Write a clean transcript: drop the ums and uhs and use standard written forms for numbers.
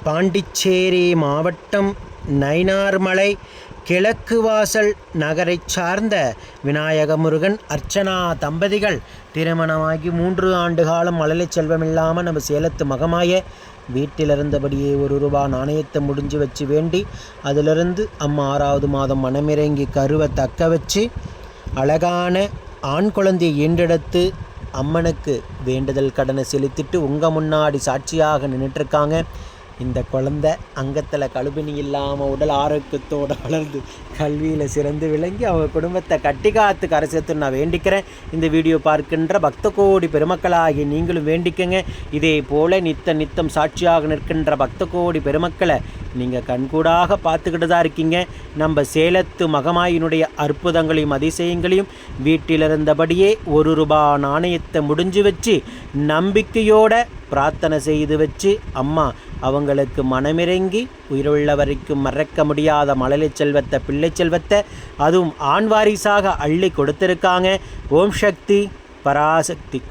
பாண்டிச்சேரி மாவட்டம் நயினார்மலை கிழக்கு வாசல் நகரைச் சார்ந்த விநாயகமுருகன் அர்ச்சனா தம்பதிகள் திருமணமாகி 3 ஆண்டு காலம் மழலை செல்வமில்லாமல் நம்ம சேலத்து மகமாய வீட்டில் இருந்தபடியே ₹1 நாணயத்தை முடிஞ்சு வச்சு வேண்டி அதிலிருந்து அம்மா 6வது மாதம் மனமிறங்கி கருவை தக்க வச்சு அழகான ஆண் குழந்தையை ஈண்டெடுத்து அம்மனுக்கு வேண்டுதல் கடனை செலுத்திட்டு உங்கள் முன்னாடி சாட்சியாக நின்றுட்டுருக்காங்க. இந்த குழந்தை அங்கத்தில் கழுபினி இல்லாமல் உடல் ஆரோக்கியத்தோடு வளர்ந்து கல்வியில் சிறந்து விளங்கி அவங்க குடும்பத்தை கட்டி காத்து கரை சேர்த்து நான் வேண்டிக்கிறேன். இந்த வீடியோ பார்க்கின்ற பக்த கோடி பெருமக்களாகி நீங்களும் வேண்டிக்கங்க. இதே போல் நித்தம் சாட்சியாக நிற்கின்ற பக்த கோடி பெருமக்களை நீங்கள் கண்கூடாக பார்த்துக்கிட்டு தான் இருக்கீங்க. நம்ம சேலத்து மகமாயினுடைய அற்புதங்களையும் அதிசயங்களையும் வீட்டிலிருந்தபடியே ₹1 நாணயத்தை முடிஞ்சு வச்சு நம்பிக்கையோட பிரார்த்தனை செய்து வச்சு அம்மா அவங்களுக்கு மனமிறங்கி உயிருள்ள வரைக்கும் மறக்க முடியாத மழலை செல்வத்தை பிள்ளை செல்வத்தை அதுவும் ஆண் வாரிசாக அள்ளி கொடுத்துருக்காங்க. ஓம் சக்தி பராசக்தி.